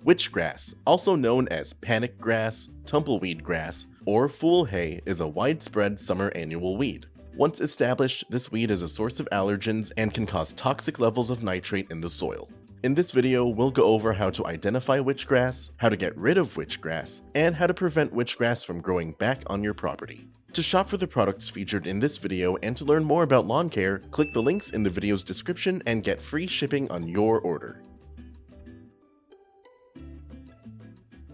Witchgrass, also known as panicgrass, tumbleweed grass, or fool hay, is a widespread summer annual weed. Once established, this weed is a source of allergens and can cause toxic levels of nitrate in the soil. In this video, we'll go over how to identify witchgrass, how to get rid of witchgrass, and how to prevent witchgrass from growing back on your property. To shop for the products featured in this video and to learn more about lawn care, click the links in the video's description and get free shipping on your order.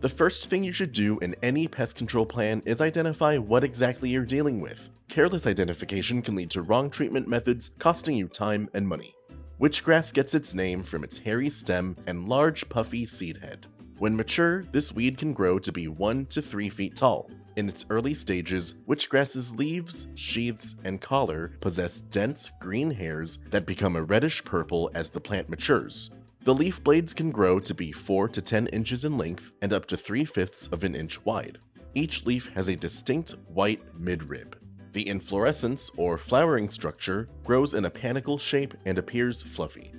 The first thing you should do in any pest control plan is identify what exactly you're dealing with. Careless identification can lead to wrong treatment methods, costing you time and money. Witchgrass gets its name from its hairy stem and large puffy seed head. When mature, this weed can grow to be 1 to 3 feet tall. In its early stages, witchgrass's leaves, sheaths, and collar possess dense green hairs that become a reddish purple as the plant matures. The leaf blades can grow to be 4 to 10 inches in length and up to 3/5 of an inch wide. Each leaf has a distinct white midrib. The inflorescence, or flowering structure, grows in a panicle shape and appears fluffy.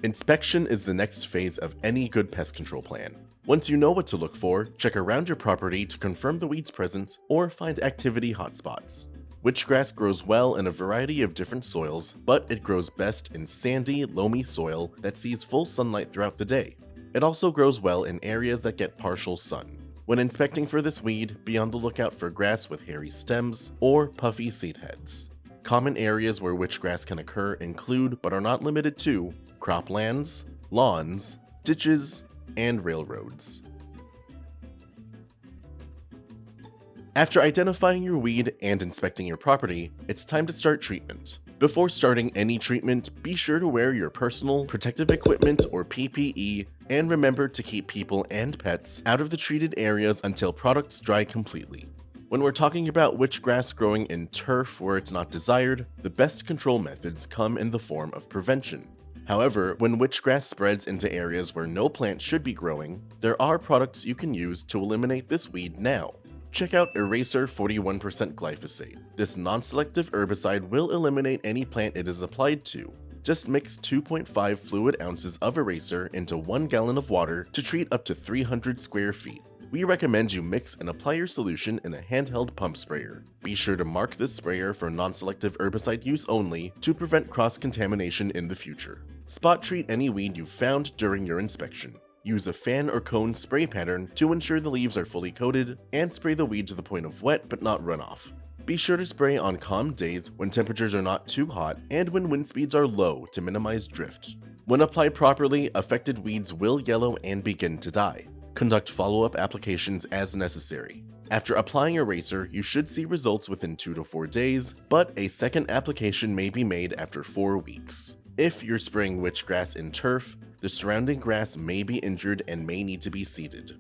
Inspection is the next phase of any good pest control plan. Once you know what to look for, check around your property to confirm the weed's presence or find activity hotspots. Witchgrass grows well in a variety of different soils, but it grows best in sandy, loamy soil that sees full sunlight throughout the day. It also grows well in areas that get partial sun. When inspecting for this weed, be on the lookout for grass with hairy stems or puffy seed heads. Common areas where witchgrass can occur include, but are not limited to, croplands, lawns, ditches, and railroads. After identifying your weed and inspecting your property, it's time to start treatment. Before starting any treatment, be sure to wear your personal protective equipment or PPE, and remember to keep people and pets out of the treated areas until products dry completely. When we're talking about witchgrass growing in turf where it's not desired, the best control methods come in the form of prevention. However, when witchgrass spreads into areas where no plant should be growing, there are products you can use to eliminate this weed now. Check out Eraser 41% Glyphosate. This non-selective herbicide will eliminate any plant it is applied to. Just mix 2.5 fluid ounces of Eraser into 1 gallon of water to treat up to 300 square feet. We recommend you mix and apply your solution in a handheld pump sprayer. Be sure to mark this sprayer for non-selective herbicide use only to prevent cross-contamination in the future. Spot treat any weed you found during your inspection. Use a fan or cone spray pattern to ensure the leaves are fully coated, and spray the weed to the point of wet but not runoff. Be sure to spray on calm days when temperatures are not too hot and when wind speeds are low to minimize drift. When applied properly, affected weeds will yellow and begin to die. Conduct follow-up applications as necessary. After applying Eraser, you should see results within 2 to 4 days, but a second application may be made after 4 weeks. If you're spraying witchgrass in turf, the surrounding grass may be injured and may need to be seeded.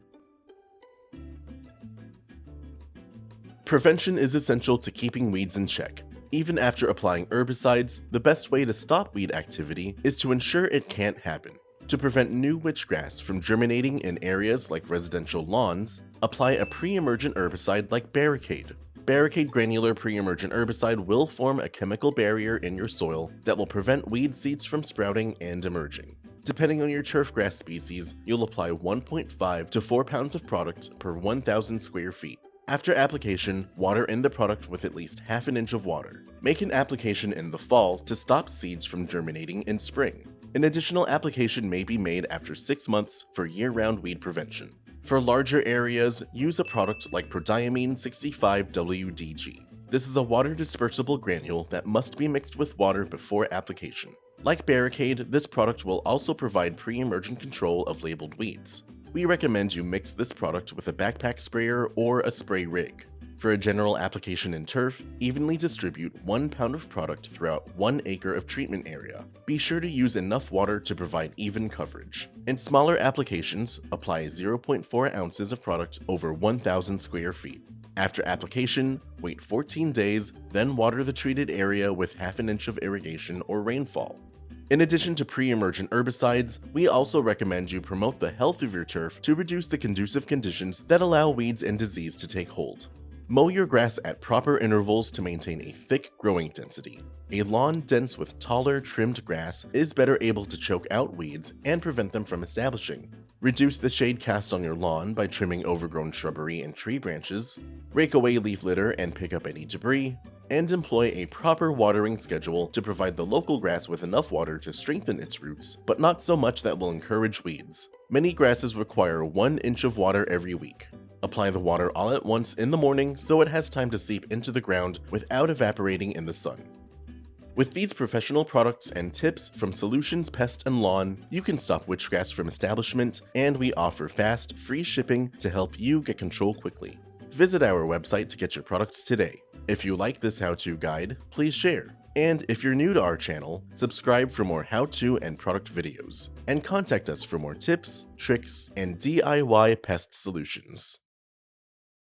Prevention is essential to keeping weeds in check. Even after applying herbicides, the best way to stop weed activity is to ensure it can't happen. To prevent new witchgrass from germinating in areas like residential lawns, apply a pre-emergent herbicide like Barricade. Barricade Granular Pre-Emergent herbicide will form a chemical barrier in your soil that will prevent weed seeds from sprouting and emerging. Depending on your turfgrass species, you'll apply 1.5 to 4 pounds of product per 1,000 square feet. After application, water in the product with at least half an inch of water. Make an application in the fall to stop seeds from germinating in spring. An additional application may be made after 6 months for year-round weed prevention. For larger areas, use a product like Prodiamine 65WDG. This is a water-dispersible granule that must be mixed with water before application. Like Barricade, this product will also provide pre-emergent control of labeled weeds. We recommend you mix this product with a backpack sprayer or a spray rig. For a general application in turf, evenly distribute 1 pound of product throughout 1 acre of treatment area. Be sure to use enough water to provide even coverage. In smaller applications, apply 0.4 ounces of product over 1,000 square feet. After application, wait 14 days, then water the treated area with half an inch of irrigation or rainfall. In addition to pre-emergent herbicides, we also recommend you promote the health of your turf to reduce the conducive conditions that allow weeds and disease to take hold. Mow your grass at proper intervals to maintain a thick growing density. A lawn dense with taller, trimmed grass is better able to choke out weeds and prevent them from establishing. Reduce the shade cast on your lawn by trimming overgrown shrubbery and tree branches, rake away leaf litter and pick up any debris, and employ a proper watering schedule to provide the local grass with enough water to strengthen its roots, but not so much that will encourage weeds. Many grasses require 1 inch of water every week. Apply the water all at once in the morning so it has time to seep into the ground without evaporating in the sun. With these professional products and tips from Solutions Pest and Lawn, you can stop witchgrass from establishment, and we offer fast, free shipping to help you get control quickly. Visit our website to get your products today. If you like this how-to guide, please share. And if you're new to our channel, subscribe for more how-to and product videos, and contact us for more tips, tricks, and DIY pest solutions.